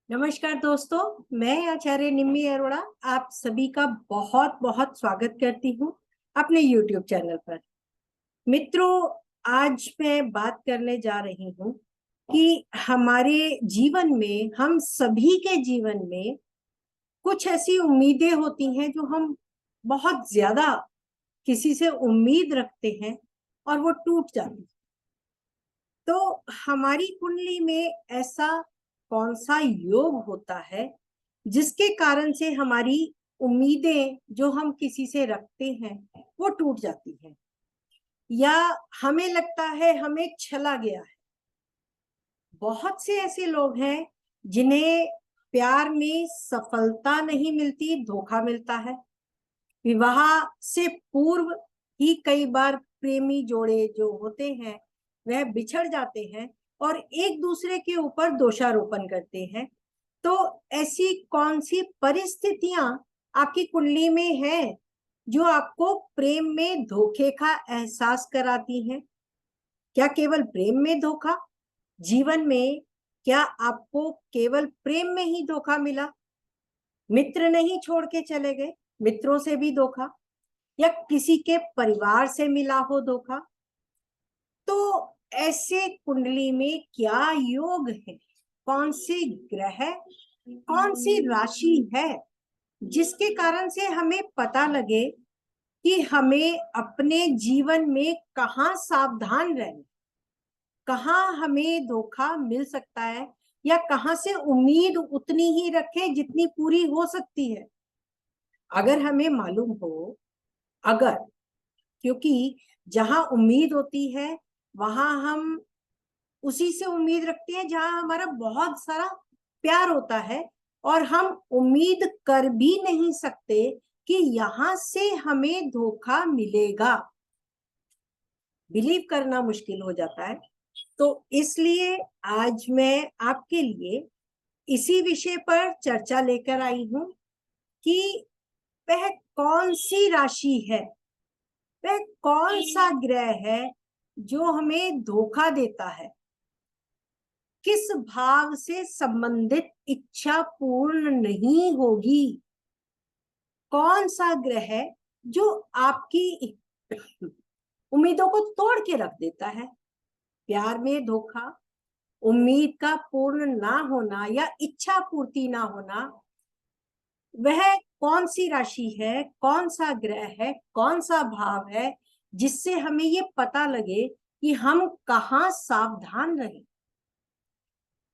नमस्कार दोस्तों, मैं आचार्य निम्मी अरोड़ा आप सभी का बहुत बहुत स्वागत करती हूँ अपने YouTube चैनल पर। मित्रों, आज मैं बात करने जा रही हूँ कि हमारे जीवन में, हम सभी के जीवन में कुछ ऐसी उम्मीदें होती हैं जो हम बहुत ज्यादा किसी से उम्मीद रखते हैं और वो टूट जाती है। तो हमारी कुंडली में ऐसा कौन सा योग होता है जिसके कारण से हमारी उम्मीदें जो हम किसी से रखते हैं वो टूट जाती हैं, या हमें लगता है हमें छला गया है। बहुत से ऐसे लोग हैं जिन्हें प्यार में सफलता नहीं मिलती, धोखा मिलता है। विवाह से पूर्व ही कई बार प्रेमी जोड़े जो होते हैं वह बिछड़ जाते हैं और एक दूसरे के ऊपर दोषारोपण करते हैं। तो ऐसी कौन सी परिस्थितियां आपकी कुंडली में है जो आपको प्रेम में धोखे का एहसास कराती हैं? क्या केवल प्रेम में धोखा? जीवन में क्या आपको केवल प्रेम में ही धोखा मिला? मित्र नहीं छोड़ के चले गए, मित्रों से भी धोखा, या किसी के परिवार से मिला हो धोखा? तो ऐसे कुंडली में क्या योग है? कौन सी ग्रह, कौन सी राशि है जिसके कारण से हमें पता लगे कि हमें अपने जीवन में कहाँ सावधान रहना, कहाँ हमें धोखा मिल सकता है, या कहाँ से उम्मीद उतनी ही रखें जितनी पूरी हो सकती है। अगर हमें मालूम हो, अगर, क्योंकि जहां उम्मीद होती है वहां हम उसी से उम्मीद रखते हैं जहां हमारा बहुत सारा प्यार होता है, और हम उम्मीद कर भी नहीं सकते कि यहां से हमें धोखा मिलेगा। बिलीव करना मुश्किल हो जाता है। तो इसलिए आज मैं आपके लिए इसी विषय पर चर्चा लेकर आई हूं कि वह कौन सी राशि है, वह कौन सा ग्रह है जो हमें धोखा देता है, किस भाव से संबंधित इच्छा पूर्ण नहीं होगी, कौन सा ग्रह है जो आपकी उम्मीदों को तोड़ के रख देता है। प्यार में धोखा, उम्मीद का पूर्ण ना होना या इच्छा पूर्ति ना होना, वह कौन सी राशि है, कौन सा ग्रह है, कौन सा भाव है जिससे हमें ये पता लगे कि हम कहाँ सावधान रहें।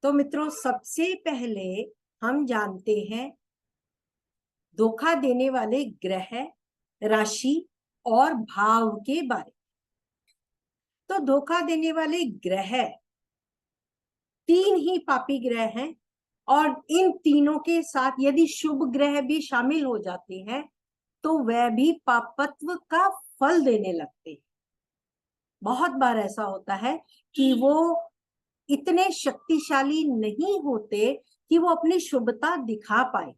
तो मित्रों, सबसे पहले हम जानते हैं धोखा देने वाले ग्रह, राशि और भाव के बारे में। तो धोखा देने वाले ग्रह तीन ही पापी ग्रह हैं, और इन तीनों के साथ यदि शुभ ग्रह भी शामिल हो जाते हैं तो वह भी पापत्व का फल देने लगते हैं। बहुत बार ऐसा होता है कि वो इतने शक्तिशाली नहीं होते कि वो अपनी शुभता दिखा पाए।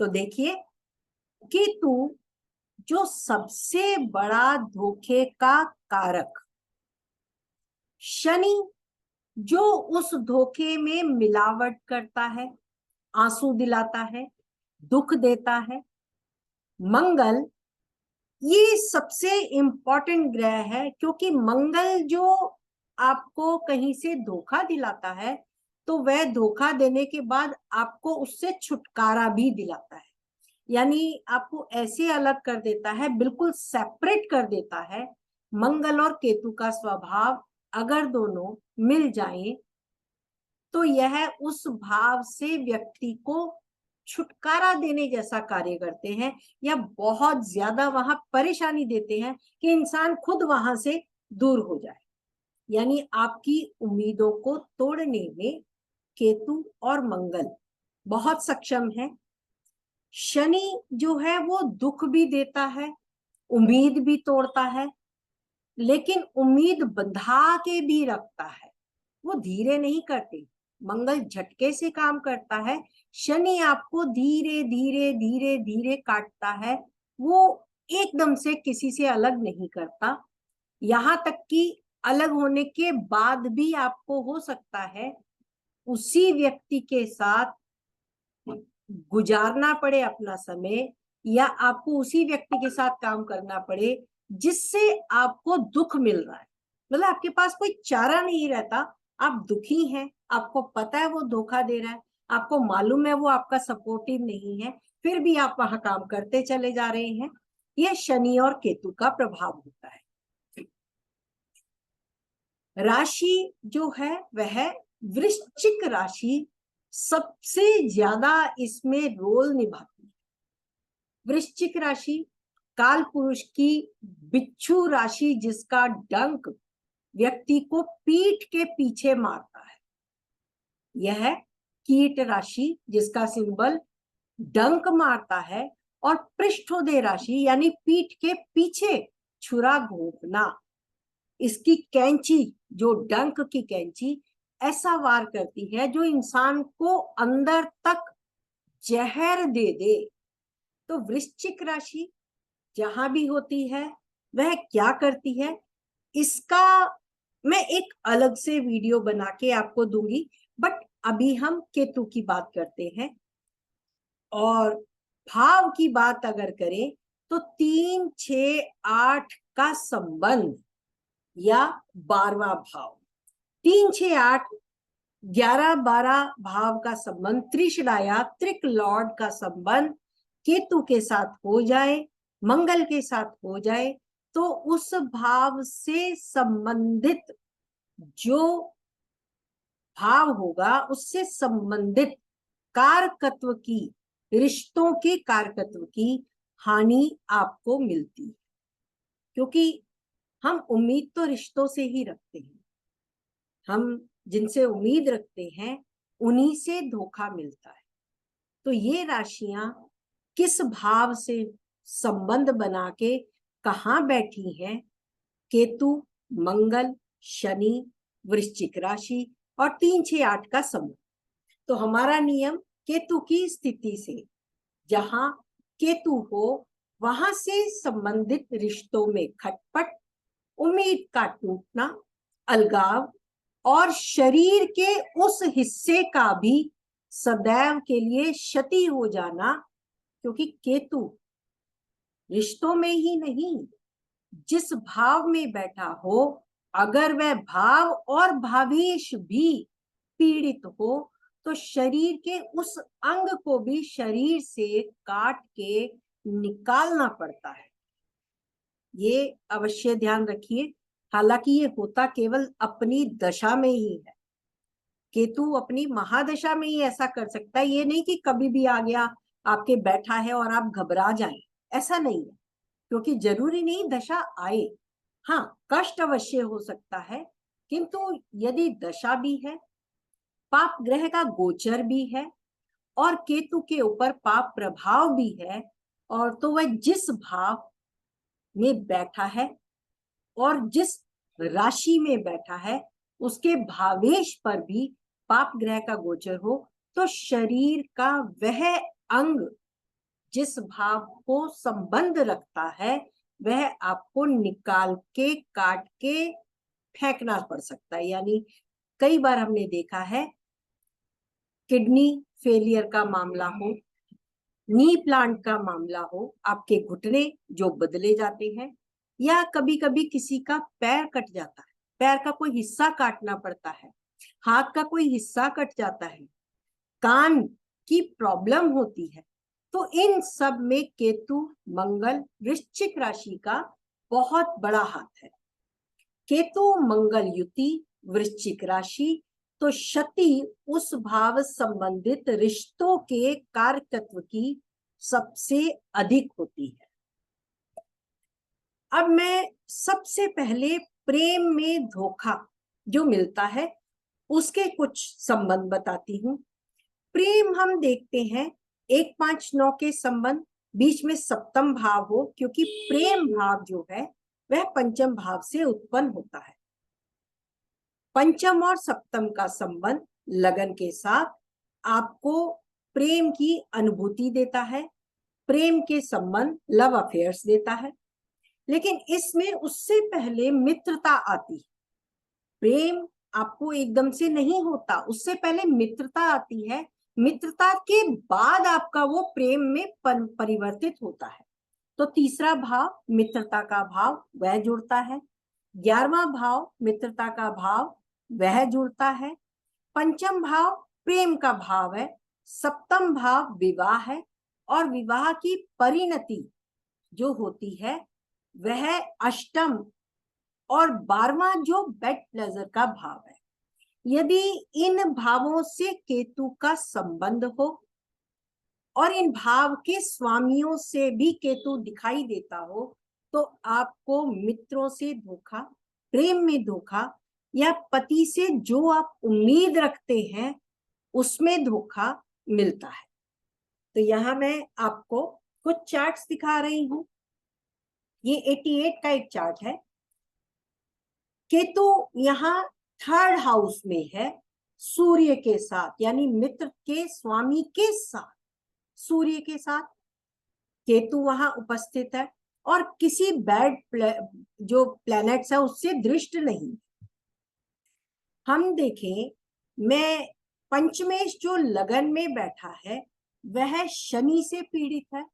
तो देखिए, केतु जो सबसे बड़ा धोखे का कारक, शनि जो उस धोखे में मिलावट करता है, आंसू दिलाता है, दुख देता है, मंगल ये सबसे इंपॉर्टेंट ग्रह है, क्योंकि मंगल जो आपको कहीं से धोखा दिलाता है तो वह धोखा देने के बाद आपको उससे छुटकारा भी दिलाता है। यानी आपको ऐसे अलग कर देता है, बिल्कुल सेपरेट कर देता है। मंगल और केतु का स्वभाव अगर दोनों मिल जाएं तो यह उस भाव से व्यक्ति को छुटकारा देने जैसा कार्य करते हैं, या बहुत ज्यादा वहां परेशानी देते हैं कि इंसान खुद वहां से दूर हो जाए। यानी आपकी उम्मीदों को तोड़ने में केतु और मंगल बहुत सक्षम है। शनि जो है वो दुख भी देता है, उम्मीद भी तोड़ता है, लेकिन उम्मीद बंधा के भी रखता है। वो धीरे नहीं करते, मंगल झटके से काम करता है, शनि आपको धीरे धीरे धीरे धीरे काटता है। वो एकदम से किसी से अलग नहीं करता, यहाँ तक कि अलग होने के बाद भी आपको हो सकता है उसी व्यक्ति के साथ गुजारना पड़े अपना समय, या आपको उसी व्यक्ति के साथ काम करना पड़े जिससे आपको दुख मिल रहा है, मतलब आपके पास कोई चारा नहीं रहता, आप दुखी हैं, आपको पता है वो धोखा दे रहा है, आपको मालूम है वो आपका सपोर्टिव नहीं है, फिर भी आप वहां काम करते चले जा रहे हैं। यह शनि और केतु का प्रभाव होता है। राशि जो है वह वृश्चिक राशि सबसे ज्यादा इसमें रोल निभाती है। वृश्चिक राशि काल पुरुष की बिच्छू राशि, जिसका डंक व्यक्ति को पीठ के पीछे मारता है। यह कीट राशि जिसका सिंबल डंक मारता है, और पृष्ठोदय राशि यानी पीठ के पीछे छुरा घोंपना, इसकी कैंची, जो डंक की कैंची ऐसा वार करती है जो इंसान को अंदर तक जहर दे दे। तो वृश्चिक राशि जहां भी होती है वह क्या करती है, इसका मैं एक अलग से वीडियो बना के आपको दूंगी, बट अभी हम केतु की बात करते हैं। और भाव की बात अगर करें तो 3, 6, 8 का संबंध या 12वां भाव, 3, 6, 8, 11, 12 भाव का संबंध, त्रिशिला या त्रिक लॉर्ड का संबंध केतु के साथ हो जाए, मंगल के साथ हो जाए, तो उस भाव से संबंधित जो भाव होगा उससे संबंधित कारकत्व की, रिश्तों के कारकत्व की हानि आपको मिलती है। क्योंकि हम उम्मीद तो रिश्तों से ही रखते हैं, हम जिनसे उम्मीद रखते हैं उन्हीं से धोखा मिलता है। तो ये राशियां किस भाव से संबंध बना के कहाँ बैठी हैं, केतु, मंगल, शनि, वृश्चिक राशि और 3, 6, 8 का संबंध। तो हमारा नियम केतु की स्थिति से, जहां केतु हो वहां से संबंधित रिश्तों में खटपट, उम्मीद का टूटना, अलगाव और शरीर के उस हिस्से का भी सदैव के लिए क्षति हो जाना। क्योंकि केतु रिश्तों में ही नहीं, जिस भाव में बैठा हो, अगर वह भाव और भावेश भी पीड़ित हो तो शरीर के उस अंग को भी शरीर से काट के निकालना पड़ता है। ये अवश्य ध्यान रखिए। हालांकि ये होता केवल अपनी दशा में ही है, केतु अपनी महादशा में ही ऐसा कर सकता है, ये नहीं कि कभी भी आ गया आपके बैठा है और आप घबरा जाएं, ऐसा नहीं है। क्योंकि जरूरी नहीं दशा आए, हाँ कष्ट अवश्य हो सकता है, किंतु यदि दशा भी है, पाप ग्रह का गोचर भी है और केतु के ऊपर पाप प्रभाव भी है, और तो वह जिस भाव में बैठा है और जिस राशि में बैठा है उसके भावेश पर भी पाप ग्रह का गोचर हो, तो शरीर का वह अंग जिस भाव को संबंध रखता है वह आपको निकाल के काट के फेंकना पड़ सकता है। यानी कई बार हमने देखा है किडनी फेलियर का मामला हो, नी प्लांट का मामला हो, आपके घुटने जो बदले जाते हैं, या कभी कभी किसी का पैर कट जाता है, पैर का कोई हिस्सा काटना पड़ता है, हाथ का कोई हिस्सा कट जाता है, कान की प्रॉब्लम होती है। तो इन सब में केतु, मंगल, वृश्चिक राशि का बहुत बड़ा हाथ है। केतु मंगल युति वृश्चिक राशि, तो क्षति उस भाव संबंधित रिश्तों के कारकत्व की सबसे अधिक होती है। अब मैं सबसे पहले प्रेम में धोखा जो मिलता है उसके कुछ संबंध बताती हूँ। प्रेम हम देखते हैं 1, 5, 9 के संबंध, बीच में सप्तम भाव हो, क्योंकि प्रेम भाव जो है वह पंचम भाव से उत्पन्न होता है। पंचम और सप्तम का संबंध लगन के साथ आपको प्रेम की अनुभूति देता है, प्रेम के संबंध लव अफेयर्स देता है। लेकिन इसमें उससे पहले मित्रता आती है। प्रेम आपको एकदम से नहीं होता, उससे पहले मित्रता आती है, मित्रता के बाद आपका वो प्रेम में परिवर्तित होता है। तो तीसरा भाव मित्रता का भाव वह जुड़ता है। 11वां भाव मित्रता का भाव वह जुड़ता है। पंचम भाव प्रेम का भाव है। सप्तम भाव विवाह है, और विवाह की परिणति जो होती है वह अष्टम और 12वां जो बेड प्लेजर का भाव है। यदि इन भावों से केतु का संबंध हो और इन भाव के स्वामियों से भी केतु दिखाई देता हो, तो आपको मित्रों से धोखा, प्रेम में धोखा, या पति से जो आप उम्मीद रखते हैं उसमें धोखा मिलता है। तो यहां मैं आपको कुछ चार्ट्स दिखा रही हूं। ये 88 का एक चार्ट है। केतु यहाँ 3rd हाउस में है, सूर्य के साथ, यानी मित्र के स्वामी के साथ, सूर्य के साथ केतु वहां उपस्थित है, और किसी जो प्लैनेट्स है उससे दृष्ट नहीं। हम देखें, मैं पंचमेश जो लगन में बैठा है वह शनि से पीड़ित है,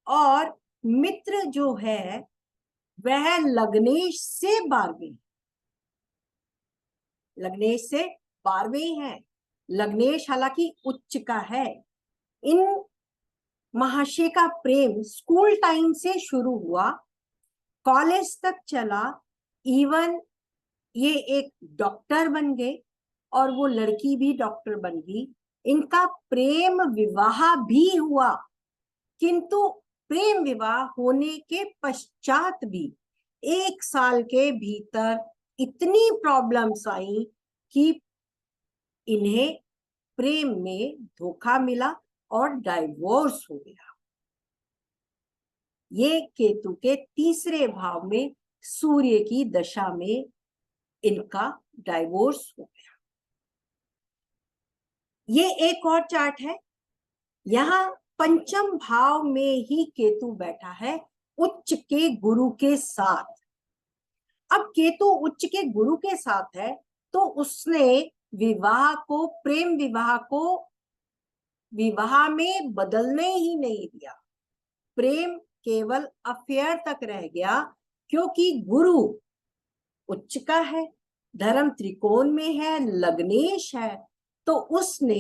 और मित्र जो है वह लग्नेश से 12वें, लग्नेश से 12वें है। लग्नेश हालांकि उच्च का है। इन महाशय का प्रेम स्कूल टाइम से शुरू हुआ, कॉलेज तक चला, इवन ये एक डॉक्टर बन गए और वो लड़की भी डॉक्टर बन गई। इनका प्रेम विवाह भी हुआ, किंतु प्रेम विवाह होने के पश्चात भी 1 साल के भीतर इतनी प्रॉब्लम्स आई कि इन्हें प्रेम में धोखा मिला और डाइवोर्स हो गया। ये केतु के 3रे भाव में सूर्य की दशा में इनका डाइवोर्स हो गया। ये एक और चार्ट है। यहां पंचम भाव में ही केतु बैठा है, उच्च के गुरु के साथ। अब केतु उच्च के गुरु के साथ है तो उसने विवाह को, प्रेम विवाह को विवाह में बदलने ही नहीं दिया। प्रेम केवल अफेयर तक रह गया, क्योंकि गुरु उच्च का है, धर्म त्रिकोण में है, लग्नेश है, तो उसने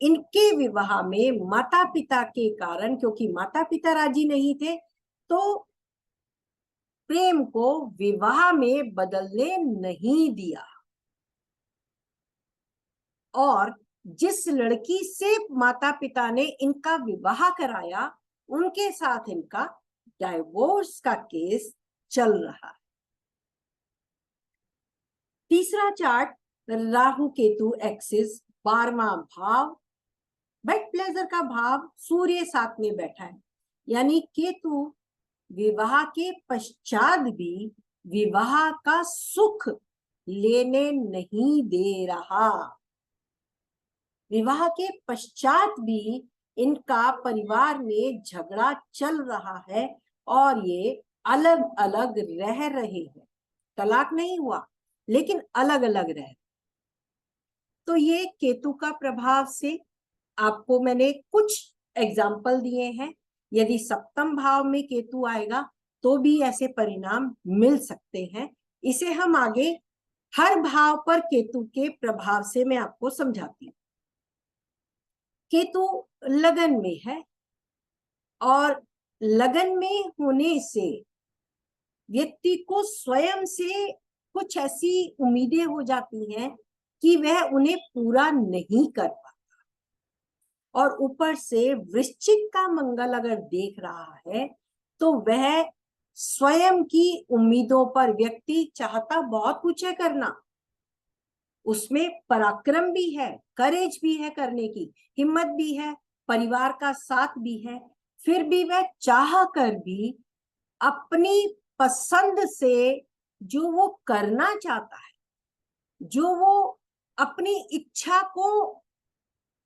इनके विवाह में माता पिता के कारण, क्योंकि माता पिता राजी नहीं थे, तो प्रेम को विवाह में बदलने नहीं दिया। और जिस लड़की से माता पिता ने इनका विवाह कराया उनके साथ इनका डाइवोर्स का केस चल रहा है। तीसरा चार्ट, राहु केतु एक्सिस, 12वां भाव, बेड प्लेजर का भाव, सूर्य साथ में बैठा है, यानी केतु विवाह के पश्चात भी विवाह का सुख लेने नहीं दे रहा। विवाह के पश्चात भी इनका परिवार में झगड़ा चल रहा है और ये अलग अलग रह रहे हैं। तलाक नहीं हुआ लेकिन अलग अलग रह। तो ये केतु का प्रभाव से आपको मैंने कुछ एग्जाम्पल दिए हैं। यदि सप्तम भाव में केतु आएगा तो भी ऐसे परिणाम मिल सकते हैं। इसे हम आगे हर भाव पर केतु के प्रभाव से मैं आपको समझाती हूँ। केतु लगन में है और लगन में होने से व्यक्ति को स्वयं से कुछ ऐसी उम्मीदें हो जाती हैं कि वह उन्हें पूरा नहीं कर पाता। और ऊपर से वृश्चिक का मंगल अगर देख रहा है तो वह स्वयं की उम्मीदों पर, व्यक्ति चाहता बहुत कुछ है करना, उसमें पराक्रम भी है, करेज भी है, करने की हिम्मत भी है, परिवार का साथ भी है, फिर भी वह चाह कर भी अपनी पसंद से जो वो करना चाहता है, जो वो अपनी इच्छा को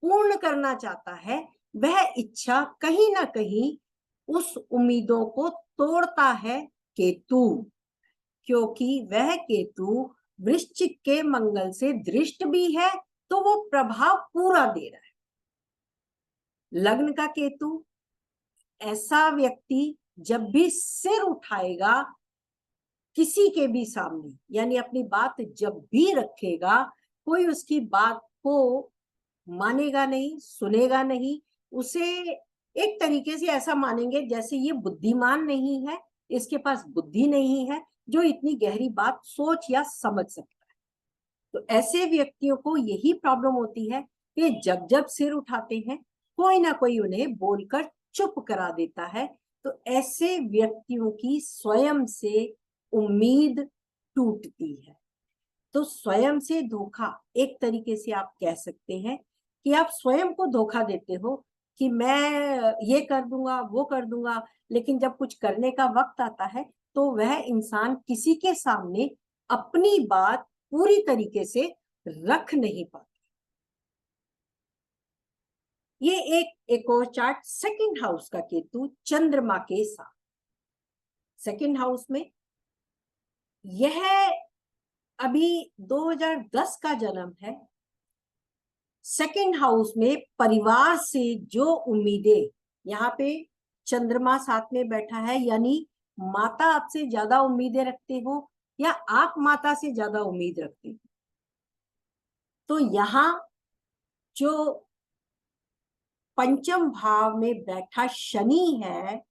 पूर्ण करना चाहता है, वह इच्छा कहीं ना कहीं उस उम्मीदों को तोड़ता है केतु। क्योंकि वह केतु वृश्चिक के मंगल से दृष्ट भी है, तो वो प्रभाव पूरा दे रहा है। लग्न का केतु, ऐसा व्यक्ति जब भी सिर उठाएगा किसी के भी सामने, यानी अपनी बात जब भी रखेगा, कोई उसकी बात को मानेगा नहीं, सुनेगा नहीं, उसे एक तरीके से ऐसा मानेंगे जैसे ये बुद्धिमान नहीं है, इसके पास बुद्धि नहीं है जो इतनी गहरी बात सोच या समझ सकता है। तो ऐसे व्यक्तियों को यही प्रॉब्लम होती है कि जब जब सिर उठाते हैं कोई ना कोई उन्हें बोलकर चुप करा देता है। तो ऐसे व्यक्तियों की स्वयं से उम्मीद टूटती है। तो स्वयं से धोखा, एक तरीके से आप कह सकते हैं कि आप स्वयं को धोखा देते हो कि मैं ये कर दूंगा, वो कर दूंगा, लेकिन जब कुछ करने का वक्त आता है तो वह इंसान किसी के सामने अपनी बात पूरी तरीके से रख नहीं पाता। ये एक और चार्ट, सेकंड हाउस का केतु चंद्रमा के साथ। सेकंड हाउस में यह अभी 2010 का जन्म है। सेकंड हाउस में परिवार से जो उम्मीदें, यहाँ पे चंद्रमा साथ में बैठा है, यानी माता आपसे ज्यादा उम्मीदें रखते हो या आप माता से ज्यादा उम्मीद रखते हो। तो यहाँ जो पंचम भाव में बैठा शनि है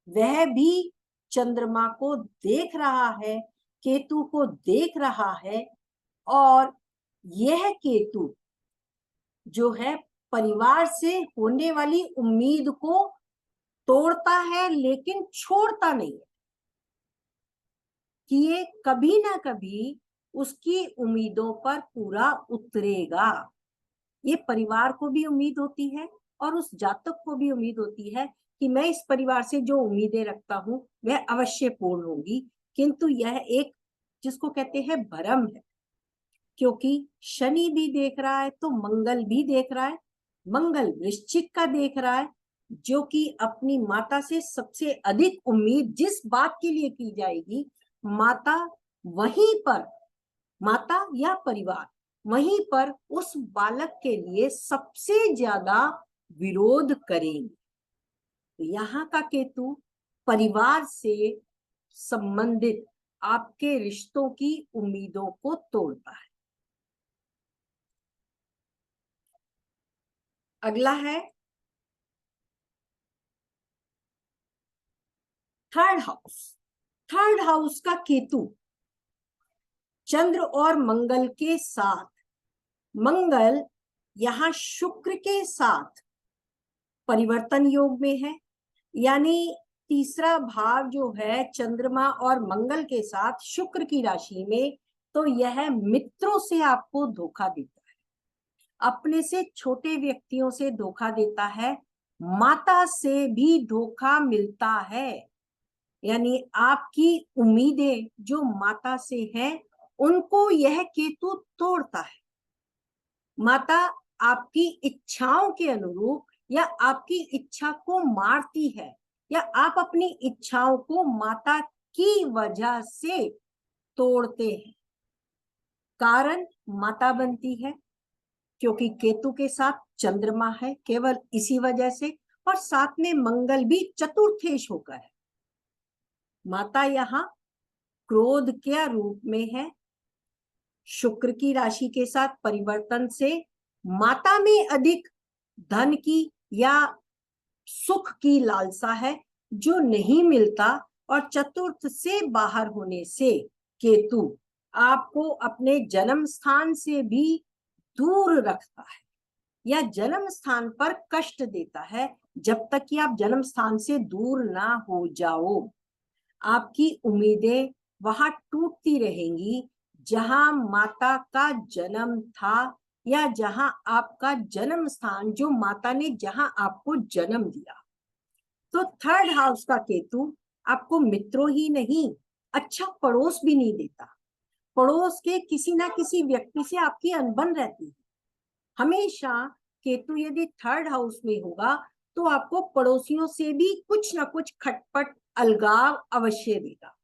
वह भी चंद्रमा को देख रहा है, केतु को देख रहा है, और यह केतु जो है परिवार से होने वाली उम्मीद को तोड़ता है लेकिन छोड़ता नहीं है कि ये कभी ना कभी उसकी उम्मीदों पर पूरा उतरेगा। ये परिवार को भी उम्मीद होती है और उस जातक को भी उम्मीद होती है कि मैं इस परिवार से जो उम्मीदें रखता हूं वह अवश्य पूर्ण होगी, किंतु यह एक जिसको कहते हैं भ्रम है, क्योंकि शनि भी देख रहा है तो मंगल भी देख रहा है। मंगल वृश्चिक का देख रहा है, जो कि अपनी माता से सबसे अधिक उम्मीद जिस बात के लिए की जाएगी, माता वहीं पर, माता या परिवार वहीं पर उस बालक के लिए सबसे ज्यादा विरोध करेंगे। तो यहाँ का केतु परिवार से संबंधित आपके रिश्तों की उम्मीदों को तोड़ता है। अगला है थर्ड हाउस। थर्ड हाउस का केतु चंद्र और मंगल के साथ, मंगल यहां शुक्र के साथ परिवर्तन योग में है, यानी तीसरा भाव जो है चंद्रमा और मंगल के साथ शुक्र की राशि में, तो यह मित्रों से आपको धोखा देता है, अपने से छोटे व्यक्तियों से धोखा देता है, माता से भी धोखा मिलता है। यानी आपकी उम्मीदें जो माता से हैं उनको यह केतु तोड़ता है। माता आपकी इच्छाओं के अनुरूप या आपकी इच्छा को मारती है, या आप अपनी इच्छाओं को माता की वजह से तोड़ते हैं। कारण माता बनती है क्योंकि केतु के साथ चंद्रमा है, केवल इसी वजह से, और साथ में मंगल भी चतुर्थेश होकर है। माता यहाँ क्रोध के रूप में है। शुक्र की राशि के साथ परिवर्तन से माता में अधिक धन की या सुख की लालसा है जो नहीं मिलता, और चतुर्थ से बाहर होने से केतु आपको अपने जन्म स्थान से भी दूर रखता है या जन्म स्थान पर कष्ट देता है। जब तक कि आप जन्म स्थान से दूर ना हो जाओ, आपकी उम्मीदें वहां टूटती रहेंगी जहां माता का जन्म था या जहां आपका जन्म स्थान, जो माता ने जहां आपको जन्म दिया। तो थर्ड हाउस का केतु आपको मित्रों ही नहीं, अच्छा पड़ोस भी नहीं देता। पड़ोस के किसी ना किसी व्यक्ति से आपकी अनबन रहती है। हमेशा केतु यदि थर्ड हाउस में होगा तो आपको पड़ोसियों से भी कुछ ना कुछ खटपट, अलगाव अवश्य देगा।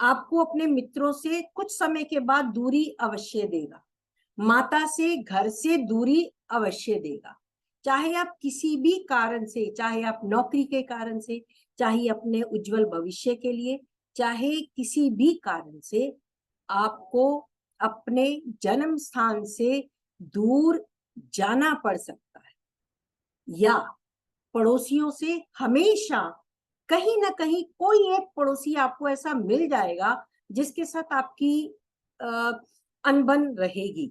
आपको अपने मित्रों से कुछ समय के बाद दूरी अवश्य देगा। माता से, घर से दूरी अवश्य देगा। चाहे आप किसी भी कारण से, चाहे आप नौकरी के कारण से, चाहे अपने उज्जवल भविष्य के लिए, चाहे किसी भी कारण से आपको अपने जन्म स्थान से दूर जाना पड़ सकता है, या पड़ोसियों से हमेशा कहीं ना कहीं कोई एक पड़ोसी आपको ऐसा मिल जाएगा जिसके साथ आपकी अनबन रहेगी।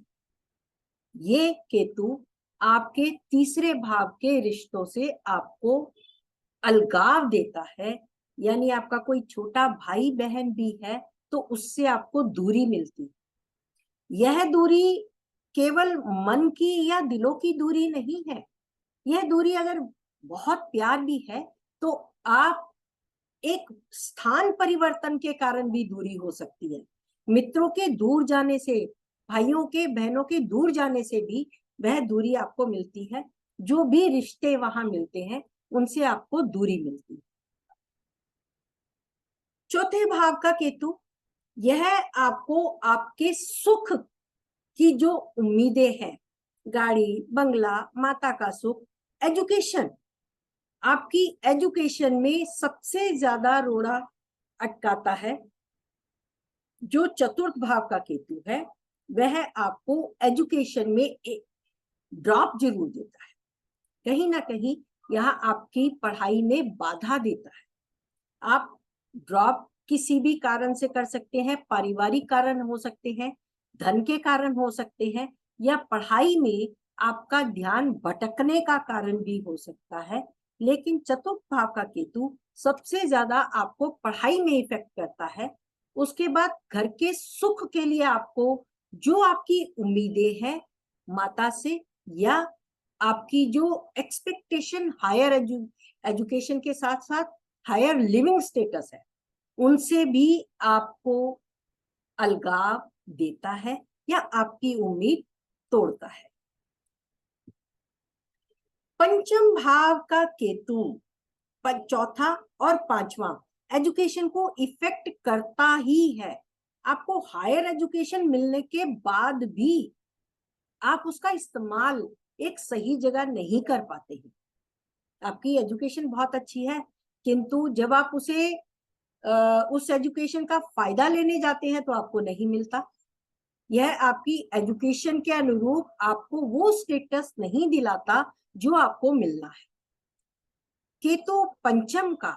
ये केतु आपके तीसरे भाव के रिश्तों से आपको अलगाव देता है, यानी आपका कोई छोटा भाई बहन भी है तो उससे आपको दूरी मिलती। यह दूरी केवल मन की या दिलों की दूरी नहीं है। यह दूरी अगर बहुत प्यार भी है तो आप एक स्थान परिवर्तन के कारण भी दूरी हो सकती है। मित्रों के दूर जाने से, भाइयों के बहनों के दूर जाने से भी वह दूरी आपको मिलती है। जो भी रिश्ते वहां मिलते हैं उनसे आपको दूरी मिलती है। चौथे भाव का केतु, यह आपको आपके सुख की जो उम्मीदें हैं, गाड़ी बंगला, माता का सुख, एजुकेशन, आपकी एजुकेशन में सबसे ज्यादा रोड़ा अटकाता है। जो चतुर्थ भाव का केतु है वह आपको एजुकेशन में एक ड्रॉप जरूर देता है, कहीं ना कहीं यह आपकी पढ़ाई में बाधा देता है। आप ड्रॉप किसी भी कारण से कर सकते हैं, पारिवारिक कारण हो सकते हैं, धन के कारण हो सकते हैं, या पढ़ाई में आपका ध्यान भटकने का कारण भी हो सकता है। लेकिन चतुर्थ भाव का केतु सबसे ज्यादा आपको पढ़ाई में इफेक्ट करता है। उसके बाद घर के सुख के लिए आपको जो आपकी उम्मीदें हैं माता से, या आपकी जो एक्सपेक्टेशन हायर एजुकेशन के साथ साथ हायर लिविंग स्टेटस है, उनसे भी आपको अलगाव देता है या आपकी उम्मीद तोड़ता है। पंचम भाव का केतु चौथा और पांचवा एजुकेशन को इफेक्ट करता ही है। आपको हायर एजुकेशन मिलने के बाद भी आप उसका इस्तेमाल एक सही जगह नहीं कर पाते हैं। आपकी एजुकेशन बहुत अच्छी है, किंतु जब आप उसे उस एजुकेशन का फायदा लेने जाते हैं तो आपको नहीं मिलता। यह आपकी एजुकेशन के अनुरूप आपको वो स्टेटस नहीं दिलाता जो आपको मिलना है। केतु पंचम का,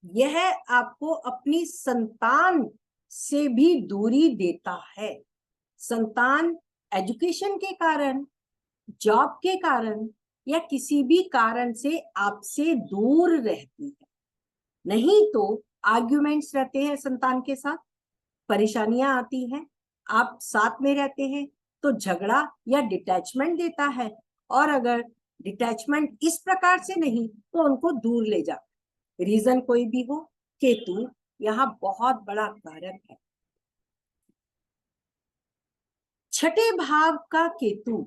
यह आपको अपनी संतान से भी दूरी देता है। संतान एजुकेशन के कारण, जॉब के कारण या किसी भी कारण से आपसे दूर रहती है। नहीं तो आर्ग्यूमेंट्स रहते हैं संतान के साथ, परेशानियां आती हैं, आप साथ में रहते हैं तो झगड़ा या डिटैचमेंट देता है, और अगर डिटैचमेंट इस प्रकार से नहीं तो उनको दूर ले जाता है। रीजन कोई भी हो, केतु यहाँ बहुत बड़ा कारक है। छठे भाव का केतु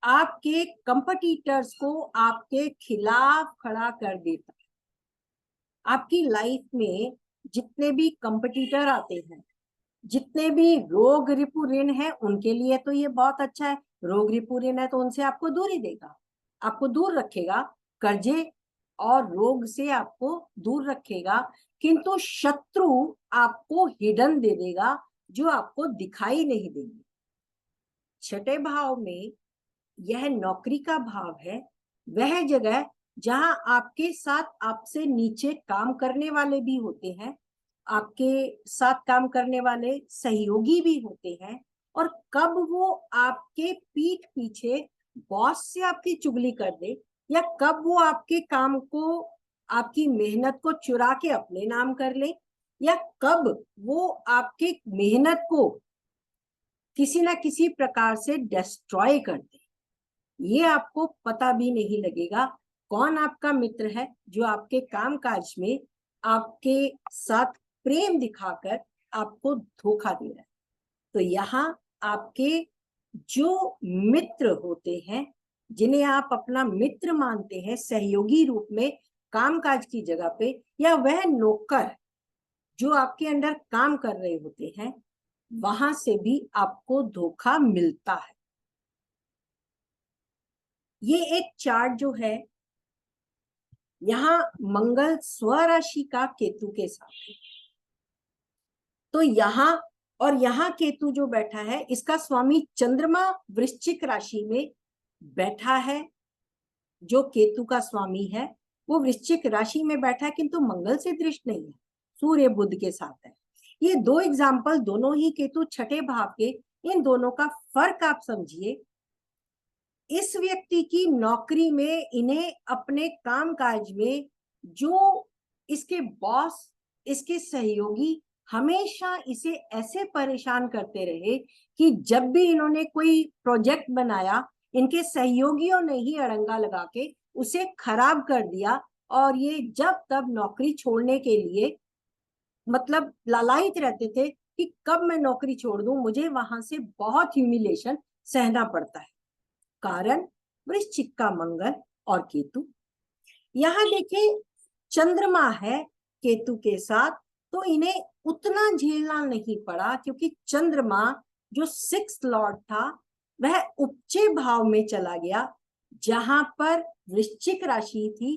आपके कंपटीटर्स को आपके खिलाफ खड़ा कर देता है। आपकी लाइफ में जितने भी कंपटीटर आते हैं, जितने भी रोग रिपु ऋण है, उनके लिए तो ये बहुत अच्छा है। रोग रिपु ऋण है तो उनसे आपको दूरी देगा, आपको दूर रखेगा, कर्जे और रोग से आपको दूर रखेगा। किंतु शत्रु आपको हिडन दे देगा, जो आपको दिखाई नहीं देंगे। छठे भाव में यह नौकरी का भाव है, वह जगह जहां आपके साथ आपसे नीचे काम करने वाले भी होते हैं, आपके साथ काम करने वाले सहयोगी भी होते हैं, और कब वो आपके पीठ पीछे बॉस से आपकी चुगली कर दे, या कब वो आपके काम को, आपकी मेहनत को चुरा के अपने नाम कर ले, या कब वो आपके मेहनत को किसी ना किसी प्रकार से डिस्ट्रॉय कर दे, ये आपको पता भी नहीं लगेगा। कौन आपका मित्र है जो आपके कामकाज में आपके साथ प्रेम दिखाकर आपको धोखा दे रहा है। तो यहाँ आपके जो मित्र होते हैं, जिन्हें आप अपना मित्र मानते हैं सहयोगी रूप में कामकाज की जगह पे, या वह नौकर जो आपके अंडर काम कर रहे होते हैं वहां से भी आपको धोखा मिलता है। ये एक चार्ट जो है, यहाँ मंगल स्वराशि का केतु के साथ है, तो यहाँ और यहाँ केतु जो बैठा है इसका स्वामी चंद्रमा वृश्चिक राशि में बैठा है। जो केतु का स्वामी है वो वृश्चिक राशि में बैठा है, किंतु मंगल से दृष्ट नहीं है, सूर्य बुध के साथ है। ये दो एग्जाम्पल, दोनों ही केतु छठे भाव के, इन दोनों का फर्क आप समझिए। इस व्यक्ति की नौकरी में इन्हें अपने कामकाज में जो इसके बॉस, इसके सहयोगी हमेशा इसे ऐसे परेशान करते रहे कि जब भी इन्होंने कोई प्रोजेक्ट बनाया इनके सहयोगियों ने ही अड़ंगा लगा के उसे खराब कर दिया, और ये जब तब नौकरी छोड़ने के लिए मतलब लालायित रहते थे कि कब मैं नौकरी छोड़ दूं, मुझे वहां से बहुत ह्यूमिलेशन सहना पड़ता है। कारण वृश्चिक का मंगल और केतु। यहां देखिए चंद्रमा है केतु के साथ, तो इन्हें उतना झेलना नहीं पड़ा, क्योंकि चंद्रमा जो 6th लॉर्ड था वह उपचे भाव में चला गया जहां पर वृश्चिक राशि थी।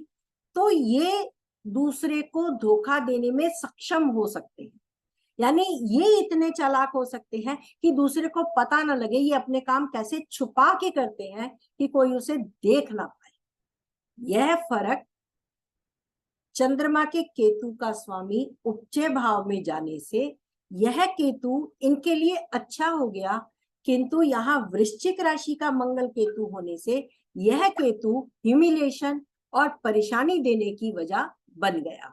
तो ये दूसरे को धोखा देने में सक्षम हो सकते हैं, यानी ये इतने चालाक हो सकते हैं कि दूसरे को पता ना लगे, ये अपने काम कैसे छुपा के करते हैं कि कोई उसे देख ना पाए। यह फर्क चंद्रमा के केतु का स्वामी उपचय भाव में जाने से यह केतु इनके लिए अच्छा हो गया, किंतु यहाँ वृश्चिक राशि का मंगल केतु होने से यह केतु ह्यूमिलेशन और परेशानी देने की वजह बन गया।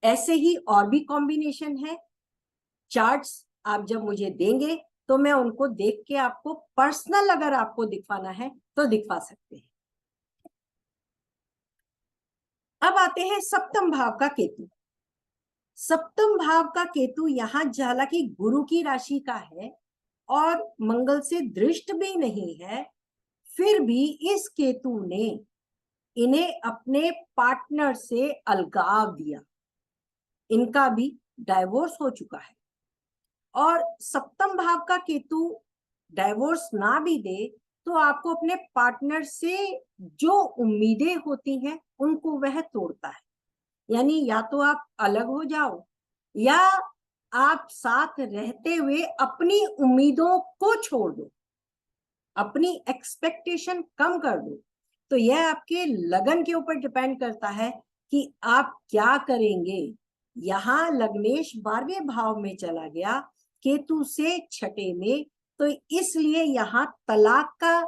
ऐसे ही और भी कॉम्बिनेशन है। चार्ट्स आप जब मुझे देंगे तो मैं उनको देख के आपको पर्सनल अगर आपको दिखवाना है तो दिखवा सकते हैं। अब आते हैं सप्तम भाव का केतु। सप्तम भाव का केतु यहाँ हालांकि गुरु की राशि का है और मंगल से दृष्ट भी नहीं है, फिर भी इस केतु ने इन्हें अपने पार्टनर से अलगाव दिया। इनका भी डाइवोर्स हो चुका है। और सप्तम भाव का केतु डाइवोर्स ना भी दे तो आपको अपने पार्टनर से जो उम्मीदें होती हैं उनको वह तोड़ता है। यानी या तो आप अलग हो जाओ या आप साथ रहते हुए अपनी उम्मीदों को छोड़ दो, अपनी एक्सपेक्टेशन कम कर दो। तो यह आपके लगन के ऊपर डिपेंड करता है कि आप क्या करेंगे। यहाँ लग्नेश 12वें भाव में चला गया केतु से छठे में, तो इसलिए यहाँ तलाक का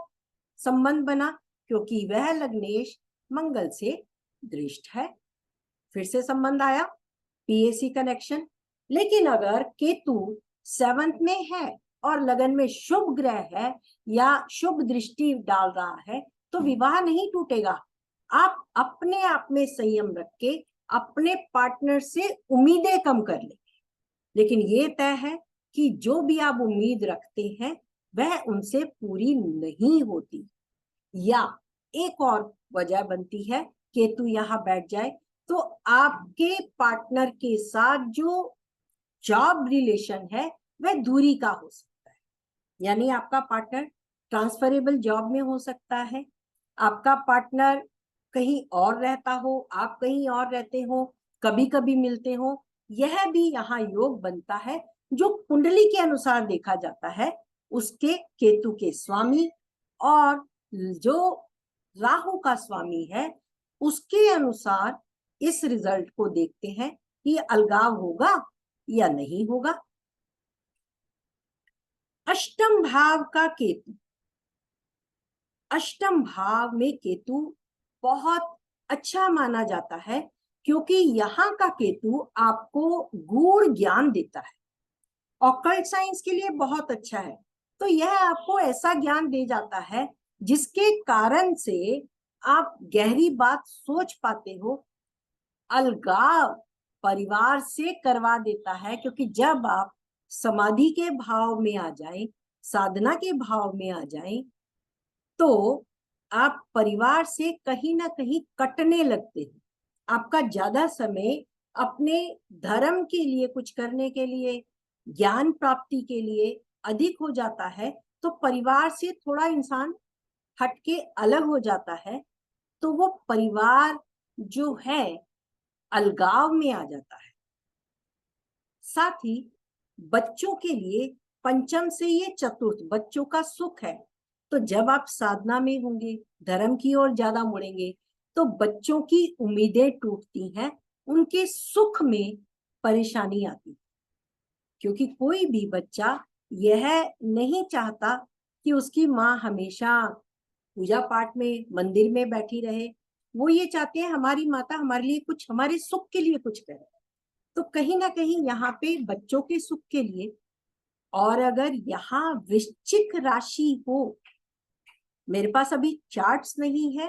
संबंध बना, क्योंकि वह लग्नेश मंगल से दृष्ट है। फिर से संबंध आया, पीएसी कनेक्शन। लेकिन अगर केतु 7th में है और लगन में शुभ ग्रह है या शुभ दृष्टि डाल रहा है तो विवाह नहीं टूटेगा। आप अपने आप में संयम रख के अपने पार्टनर से उम्मीदें कम कर लेंगे, लेकिन ये तय है कि जो भी आप उम्मीद रखते हैं वह उनसे पूरी नहीं होती। या एक और वजह बनती है केतु यहाँ बैठ जाए तो आपके पार्टनर के साथ जो जॉब रिलेशन है वह दूरी का हो सकता है। यानी आपका पार्टनर ट्रांसफरेबल जॉब में हो सकता है, आपका पार्टनर कहीं और रहता हो, आप कहीं और रहते हो, कभी कभी मिलते हो। यह भी यहाँ योग बनता है जो कुंडली के अनुसार देखा जाता है उसके केतु के स्वामी और जो राहु का स्वामी है उसके अनुसार इस रिजल्ट को देखते हैं कि अलगाव होगा या नहीं होगा। अष्टम भाव का केतु। अष्टम भाव में केतु बहुत अच्छा माना जाता है क्योंकि यहाँ का केतु आपको गूढ़ ज्ञान देता है। ऑकल्ट साइंस के लिए बहुत अच्छा है। तो यह आपको ऐसा ज्ञान दे जाता है जिसके कारण से आप गहरी बात सोच पाते हो। अलगाव परिवार से करवा देता है, क्योंकि जब आप समाधि के भाव में आ जाएं, साधना के भाव में आ जाएं, तो आप परिवार से कहीं ना कहीं कटने लगते हैं। आपका ज्यादा समय अपने धर्म के लिए कुछ करने के लिए, ज्ञान प्राप्ति के लिए अधिक हो जाता है, तो परिवार से थोड़ा इंसान हटके अलग हो जाता है, तो वो परिवार जो है अलगाव में आ जाता है। साथ ही बच्चों के लिए पंचम से ये चतुर्थ बच्चों का सुख है, तो जब आप साधना में होंगे, धर्म की ओर ज्यादा मुड़ेंगे, तो बच्चों की उम्मीदें टूटती हैं, उनके सुख में परेशानी आती है। क्योंकि कोई भी बच्चा यह नहीं चाहता कि उसकी माँ हमेशा पूजा पाठ में मंदिर में बैठी रहे। वो ये चाहते हैं हमारी माता हमारे लिए कुछ, हमारे सुख के लिए कुछ करे। तो कहीं ना कहीं यहाँ पे बच्चों के सुख के लिए, और अगर यहाँ वृश्चिक राशि हो, मेरे पास अभी चार्ट्स नहीं है,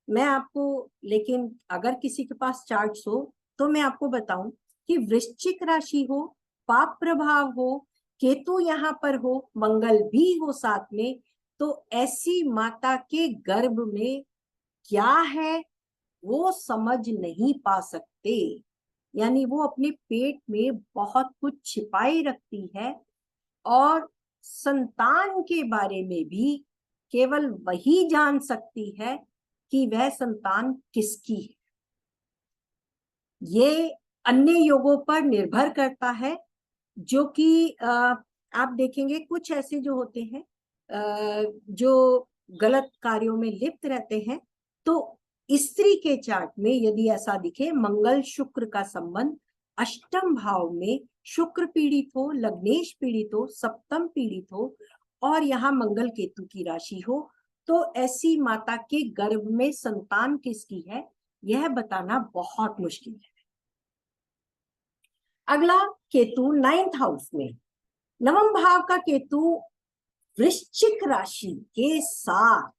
मैं आपको, लेकिन अगर किसी के पास चार्ट्स हो तो मैं आपको बताऊं कि वृश्चिक राशि हो, पाप प्रभाव हो, केतु यहाँ पर हो, मंगल भी हो साथ में, तो ऐसी माता के गर्भ में क्या है वो समझ नहीं पा सकते। यानी वो अपने पेट में बहुत कुछ छिपाए रखती है, और संतान के बारे में भी केवल वही जान सकती है कि वह संतान किसकी है। ये अन्य योगों पर निर्भर करता है, जो कि आप देखेंगे कुछ ऐसे जो होते हैं जो गलत कार्यों में लिप्त रहते हैं। तो स्त्री के चार्ट में यदि ऐसा दिखे, मंगल शुक्र का संबंध अष्टम भाव में, शुक्र पीड़ित हो, लग्नेश पीड़ित हो, सप्तम पीड़ित हो, और यहाँ मंगल केतु की राशि हो, तो ऐसी माता के गर्भ में संतान किसकी है यह बताना बहुत मुश्किल है। अगला केतु 9th हाउस में, नवम भाव का केतु वृश्चिक राशि के साथ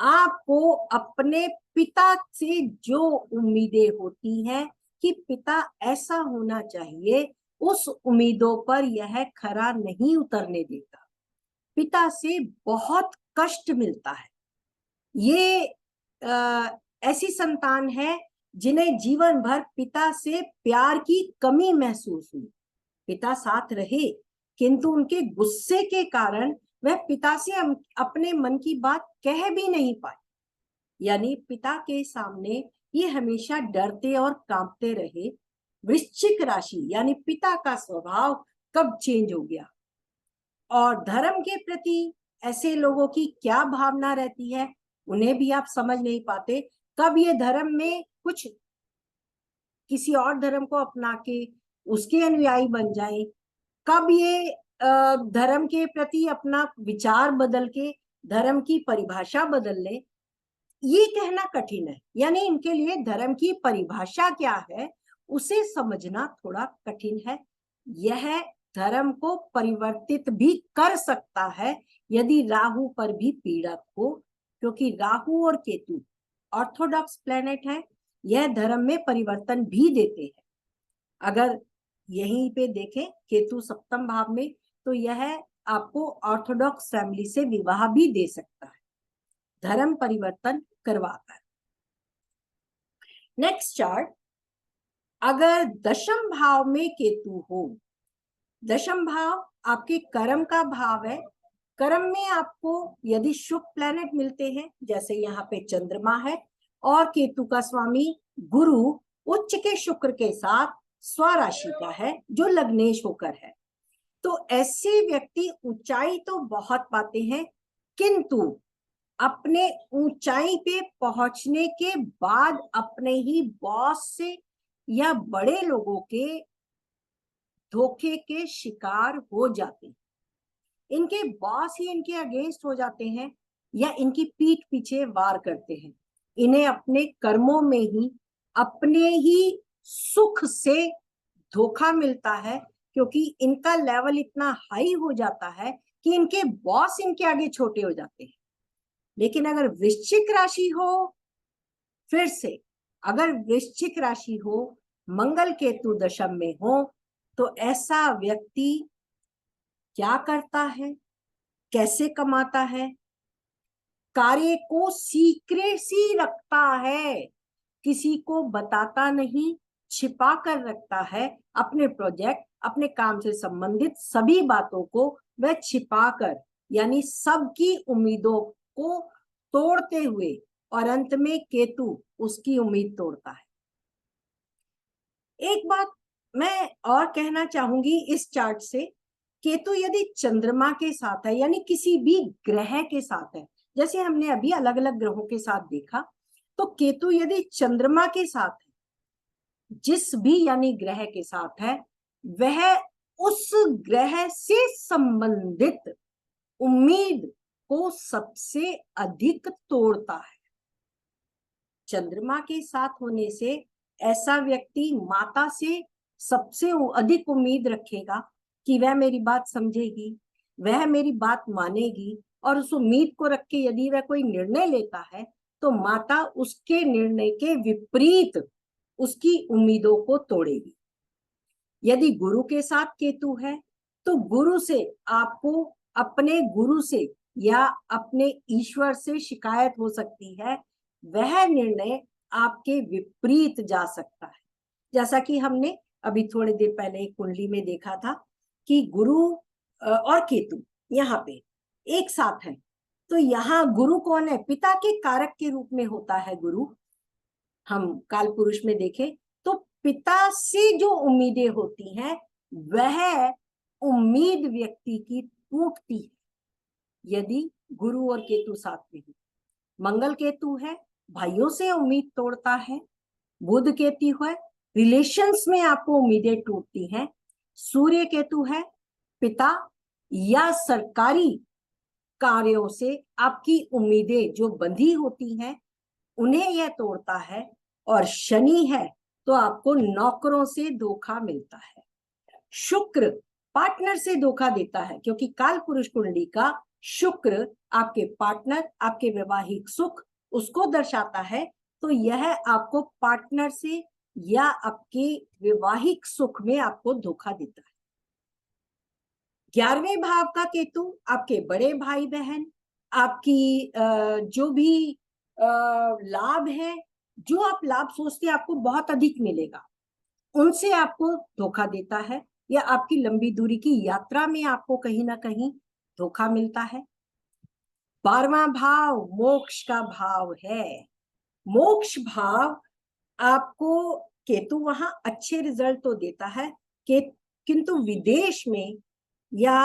आपको अपने पिता से जो उम्मीदें होती हैं कि पिता ऐसा होना चाहिए, उस उम्मीदों पर यह खरा नहीं उतरने देता। पिता से बहुत कष्ट मिलता है। ये ऐसी संतान है जिन्हें जीवन भर पिता से प्यार की कमी महसूस हुई। पिता साथ रहे, किंतु उनके गुस्से के कारण वह पिता से अपने मन की बात कह भी नहीं पाए। यानी पिता के सामने ये हमेशा डरते और कांपते रहे। वृश्चिक राशि यानी पिता का स्वभाव कब चेंज हो गया, और धर्म के प्रति ऐसे लोगों की क्या भावना रहती है उन्हें भी आप समझ नहीं पाते। कब ये धर्म में कुछ किसी और धर्म को अपना के उसके अनुयायी बन जाए, कब ये धर्म के प्रति अपना विचार बदल के धर्म की परिभाषा बदल ले, ये कहना कठिन है। यानी इनके लिए धर्म की परिभाषा क्या है उसे समझना थोड़ा कठिन है। यह धर्म को परिवर्तित भी कर सकता है यदि राहु पर भी पीड़क हो, क्योंकि राहु और केतु ऑर्थोडॉक्स प्लेनेट है, यह धर्म में परिवर्तन भी देते हैं। अगर यहीं पे देखें केतु सप्तम भाव में, तो यह आपको ऑर्थोडॉक्स फैमिली से विवाह भी दे सकता है, धर्म परिवर्तन करवाता है। नेक्स्ट चार्ट, अगर दशम भाव में केतु हो, दशम भाव आपके कर्म का भाव है। कर्म में आपको यदि शुभ प्लैनेट मिलते हैं, जैसे यहाँ पे चंद्रमा है और केतु का स्वामी गुरु उच्च के शुक्र के साथ स्वराशि का है जो लग्नेश होकर है, तो ऐसे व्यक्ति ऊंचाई तो बहुत पाते हैं, किंतु अपने ऊंचाई पे पहुंचने के बाद अपने ही बॉस से या बड़े लोगों के धोखे के शिकार हो जाते हैं। इनके बॉस ही इनके अगेंस्ट हो जाते हैं या इनकी पीठ पीछे वार करते हैं। इन्हें अपने कर्मों में ही अपने ही सुख से धोखा मिलता है, क्योंकि इनका लेवल इतना हाई हो जाता है कि इनके बॉस इनके आगे छोटे हो जाते हैं। लेकिन अगर वृश्चिक राशि हो, फिर से अगर वृश्चिक राशि हो, मंगल केतु दशम में हो, तो ऐसा व्यक्ति क्या करता है, कैसे कमाता है, कार्य को सीक्रेसी रखता है, किसी को बताता नहीं, छिपा कर रखता है, अपने प्रोजेक्ट, अपने काम से संबंधित सभी बातों को वह छिपा कर, यानी सबकी उम्मीदों को तोड़ते हुए, और अंत में केतु उसकी उम्मीद तोड़ता है। एक बात मैं और कहना चाहूंगी इस चार्ट से, केतु यदि चंद्रमा के साथ है, यानी किसी भी ग्रह के साथ है, जैसे हमने अभी अलग अलग ग्रहों के साथ देखा, तो केतु यदि चंद्रमा के साथ है, जिस भी यानी ग्रह के साथ है, वह उस ग्रह से संबंधित उम्मीद को सबसे अधिक तोड़ता है। चंद्रमा के साथ होने से ऐसा व्यक्ति माता से सबसे अधिक उम्मीद रखेगा कि वह मेरी बात समझेगी, वह मेरी बात मानेगी, और उस उम्मीद को रख के यदि वह कोई निर्णय लेता है तो माता उसके निर्णय के विपरीत उसकी उम्मीदों को तोड़ेगी। यदि गुरु के साथ केतु है तो गुरु से आपको अपने गुरु से या अपने ईश्वर से शिकायत हो सकती है, वह निर्णय आपके विपरीत जा सकता है। जैसा कि हमने अभी थोड़ी देर पहले एक कुंडली में देखा था कि गुरु और केतु यहाँ पे एक साथ है, तो यहाँ गुरु कौन है? पिता के कारक के रूप में होता है गुरु। हम काल पुरुष में देखें तो पिता से जो उम्मीदें होती हैं वह उम्मीद व्यक्ति की टूटती है यदि गुरु और केतु साथ में है। मंगल केतु है, भाइयों से उम्मीद तोड़ता है। बुध केतु है, रिलेशंस में आपको उम्मीदें टूटती हैं। सूर्य केतु है, पिता या सरकारी कार्यों से आपकी उम्मीदें जो बंधी होती हैं उन्हें यह तोड़ता है। और शनि है तो आपको नौकरों से धोखा मिलता है। शुक्र पार्टनर से धोखा देता है, क्योंकि काल पुरुष कुंडली का शुक्र आपके पार्टनर, आपके वैवाहिक सुख उसको दर्शाता है, तो यह आपको पार्टनर से या आपके वैवाहिक सुख में आपको धोखा देता है। 11वें भाव का केतु आपके बड़े भाई बहन, आपकी जो भी लाभ है, जो आप लाभ सोचते हैं आपको बहुत अधिक मिलेगा, उनसे आपको धोखा देता है, या आपकी लंबी दूरी की यात्रा में आपको कहीं ना कहीं धोखा मिलता है। 12वां भाव मोक्ष का भाव है। मोक्ष भाव आपको केतु वहां अच्छे रिजल्ट तो देता है कि किंतु विदेश में या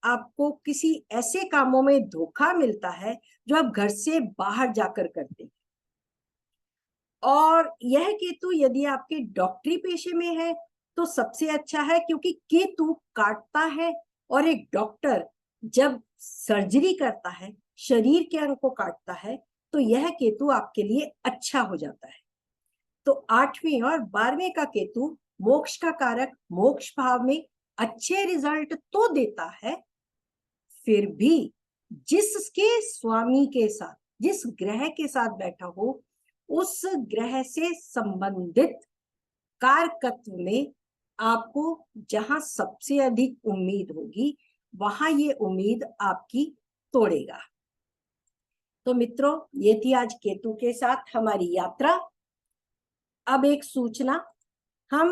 आपको किसी ऐसे कामों में धोखा मिलता है जो आप घर से बाहर जाकर करते हैं। और यह केतु यदि आपके डॉक्टरी पेशे में है तो सबसे अच्छा है, क्योंकि केतु काटता है, और एक डॉक्टर जब सर्जरी करता है, शरीर के अंग को काटता है, तो यह केतु आपके लिए अच्छा हो जाता है। तो 8वें और 12वें का केतु मोक्ष का कारक मोक्ष भाव में अच्छे रिजल्ट तो देता है, फिर भी जिसके स्वामी के साथ, जिस ग्रह के साथ बैठा हो, उस ग्रह से संबंधित कारकत्व में आपको जहां सबसे अधिक उम्मीद होगी वहां ये उम्मीद आपकी तोड़ेगा। तो मित्रों, ये थी आज केतु के साथ हमारी यात्रा। अब एक सूचना, हम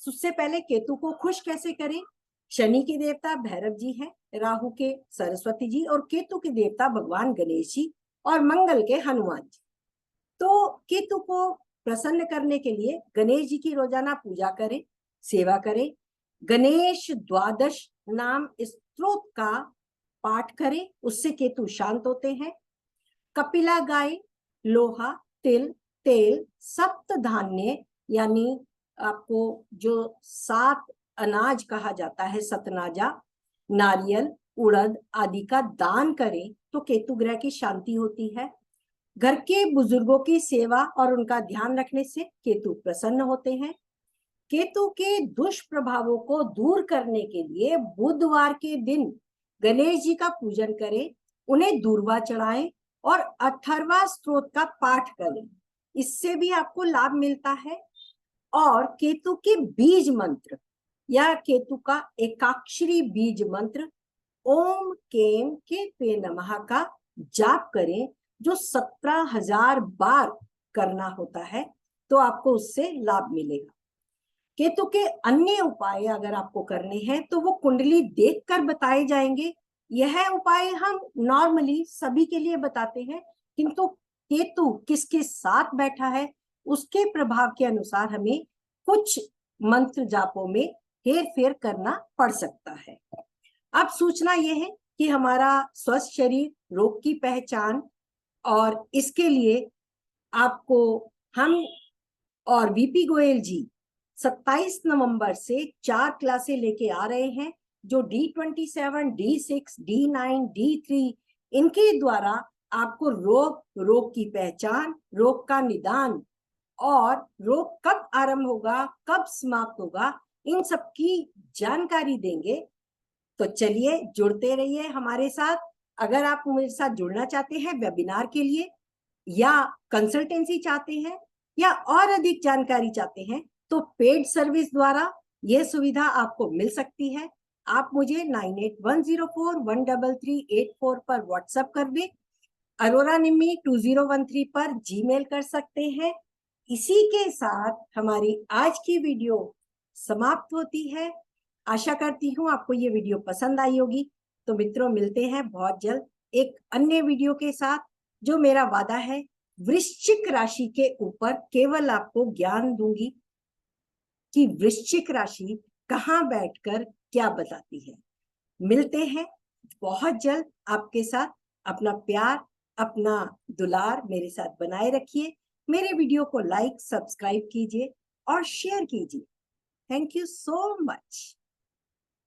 उससे पहले केतु को खुश कैसे करें। शनि के देवता भैरव जी हैं, राहु के सरस्वती जी, और केतु के देवता भगवान गणेश जी, और मंगल के हनुमान जी। तो केतु को प्रसन्न करने के लिए गणेश जी की रोजाना पूजा करें, सेवा करें। गणेश द्वादश नाम स्तोत्र का पाठ करें, उससे केतु शांत होते हैं। कपिला गाय, लोहा, तिल, तेल, सप्त धान्य, यानी आपको जो 7 अनाज कहा जाता है, सतनाजा, नारियल, उड़द आदि का दान करें तो केतु ग्रह की शांति होती है। घर के बुजुर्गों की सेवा और उनका ध्यान रखने से केतु प्रसन्न होते हैं। केतु के दुष्प्रभावों को दूर करने के लिए बुधवार के दिन गणेश जी का पूजन करें, उन्हें दूर्वा चढ़ाएं और अथर्वा स्तोत्र का पाठ करें, इससे भी आपको लाभ मिलता है। और केतु के बीज मंत्र या केतु का एकाक्षरी बीज मंत्र ओम केम केतवे नमः का जाप करें, जो 17,000 बार करना होता है। तो आपको उससे लाभ मिलेगा। केतु के अन्य उपाय अगर आपको करने हैं तो वो कुंडली देखकर बताए जाएंगे। यह उपाय हम नॉर्मली सभी के लिए बताते हैं, किंतु केतु किसके साथ बैठा है उसके प्रभाव के अनुसार हमें कुछ मंत्र जापों में हेर फेर करना पड़ सकता है। अब सूचना यह है कि हमारा स्वस्थ शरीर रोग की पहचान, और इसके लिए आपको हम और वीपी गोयल जी 27 नवंबर से 4 क्लासे लेके आ रहे हैं, जो D27, D6, D9, D3 इनके द्वारा आपको रोग की पहचान, रोग का निदान और रोग कब आरंभ होगा, कब समाप्त होगा, इन सब की जानकारी देंगे। तो चलिए जुड़ते रहिए हमारे साथ। अगर आप मेरे साथ जुड़ना चाहते हैं वेबिनार के लिए, या कंसल्टेंसी चाहते हैं, या और अधिक जानकारी चाहते हैं, तो पेड सर्विस द्वारा यह सुविधा आपको मिल सकती है। आप मुझे 9810413384 पर व्हाट्सएप कर दें, aurora.nimmi2013 पर जीमेल कर सकते हैं। इसी के साथ हमारी आज की वीडियो समाप्त होती है। आशा करती हूँ आपको ये वीडियो पसंद आई होगी। तो मित्रों, मिलते हैं बहुत जल्द एक अन्य वीडियो के साथ, जो मेरा वादा है वृश्चिक राशि के ऊपर केवल आपको ज्ञान दूंगी कि वृश्चिक राशि कहाँ बैठकर क्या बताती है। मिलते हैं बहुत जल्द आपके साथ। अपना प्यार, अपना दुलार मेरे साथ बनाए रखिए। मेरे वीडियो को लाइक, सब्सक्राइब कीजिए और शेयर कीजिए। Thank you so much.